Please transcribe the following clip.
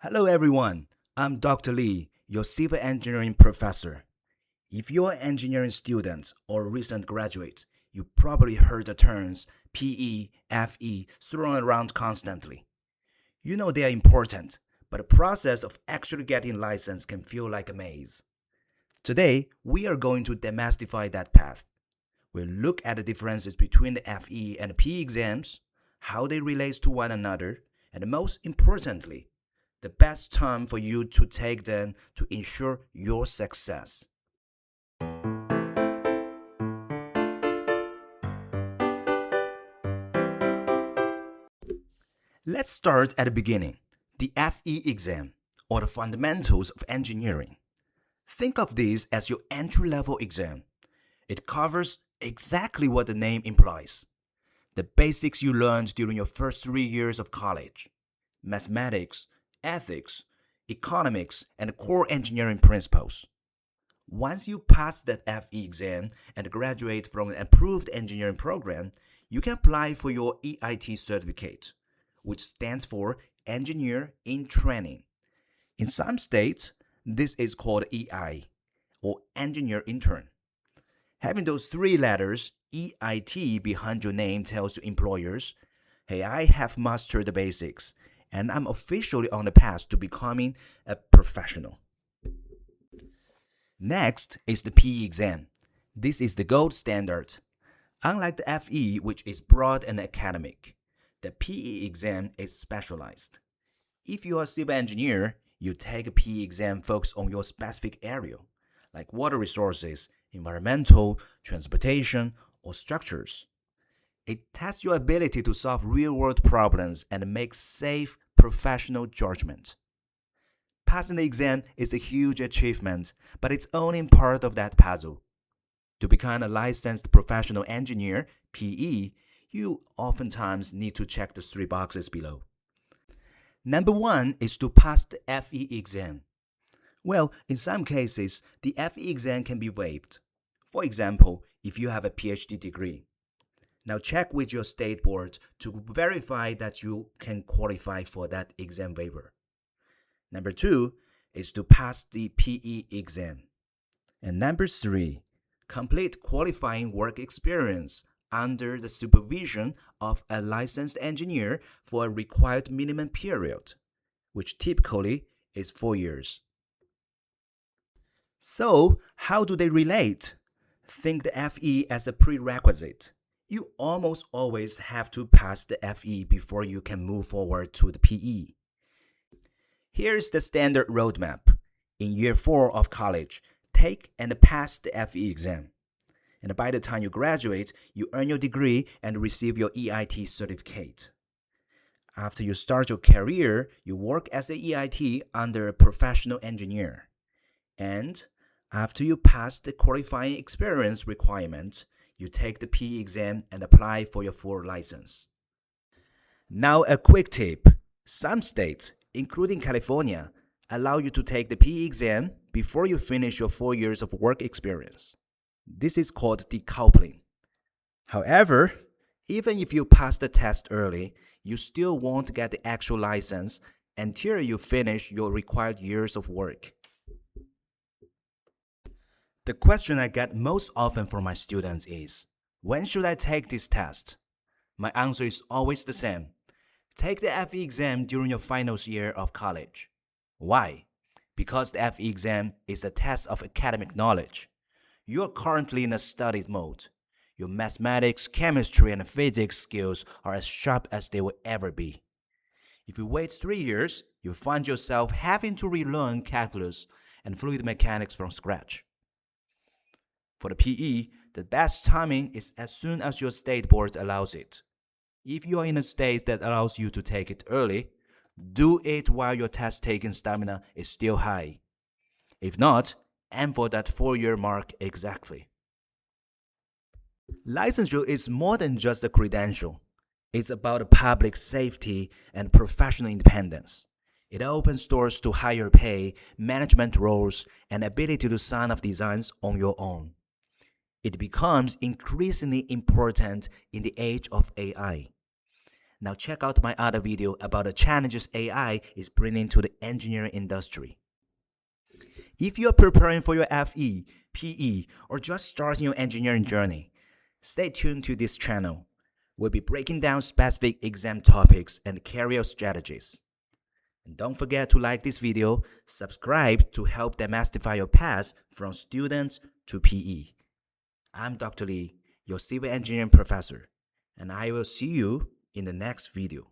Hello everyone, I'm Dr. Lee, your civil engineering professor. If you're an engineering student or a recent graduate, you probably heard the terms PE, FE thrown around constantly. You know they are important, but the process of actually getting license can feel like a maze. Today, we are going to demystify that path. We'll look at the differences between the FE and the PE exams, how they relate to one another, and most importantly, the best time for you to take them to ensure your success. Let's start at the beginning, the FE exam, or the fundamentals of engineering. Think of this as your entry-level exam. It covers exactly what the name implies. The basics you learned during your first 3 years of college. Mathematics, ethics, economics, and core engineering principles. Once you pass that FE exam and graduate from an approved engineering program, you can apply for your EIT certificate, which stands for Engineer in Training. In some states, this is called EI, or Engineer Intern. Having those three letters, EIT, behind your name tells your employers, hey, I have mastered the basics, and I'm officially on the path to becoming a professional. Next is the PE exam. This is the gold standard. Unlike the FE, which is broad and academic, the PE exam is specialized. If you are a civil engineer, you take a PE exam focused on your specific area, like water resources, environmental, transportation, or structures. It tests your ability to solve real-world problems and make safe, professional judgment. Passing the exam is a huge achievement, but it's only part of that puzzle. To become a licensed professional engineer, PE, you oftentimes need to check the three boxes below. Number 1 is to pass the FE exam. Well, in some cases, the FE exam can be waived. For example, if you have a PhD degree. Now check with your state board to verify that you can qualify for that exam waiver. Number 2 is to pass the PE exam. And number 3, complete qualifying work experience under the supervision of a licensed engineer for a required minimum period, which typically is 4 years. So, how do they relate? Think the FE as a prerequisite. You almost always have to pass the FE before you can move forward to the PE. Here's the standard roadmap. In year 4 of college, take and pass the FE exam. And by the time you graduate, you earn your degree and receive your EIT certificate. After you start your career, you work as an EIT under a professional engineer. And after you pass the qualifying experience requirement, you take the PE exam and apply for your full license. Now a quick tip. Some states, including California, allow you to take the PE exam before you finish your 4 years of work experience. This is called decoupling. However, even if you pass the test early, you still won't get the actual license until you finish your required years of work. The question I get most often from my students is, when should I take this test? My answer is always the same. Take the FE exam during your finals year of college. Why? Because the FE exam is a test of academic knowledge. You are currently in a study mode. Your mathematics, chemistry, and physics skills are as sharp as they will ever be. If you wait 3 years, you'll find yourself having to relearn calculus and fluid mechanics from scratch. For the PE, the best timing is as soon as your state board allows it. If you are in a state that allows you to take it early, do it while your test-taking stamina is still high. If not, aim for that 4-year mark exactly. Licensure is more than just a credential. It's about public safety and professional independence. It opens doors to higher pay, management roles, and ability to sign off designs on your own. It becomes increasingly important in the age of AI. Now check out my other video about the challenges AI is bringing to the engineering industry. If you are preparing for your FE, PE, or just starting your engineering journey, stay tuned to this channel. We'll be breaking down specific exam topics and career strategies. And don't forget to like this video, subscribe to help demystify your path from students to PE. I'm Dr. Lee, your civil engineering professor, and I will see you in the next video.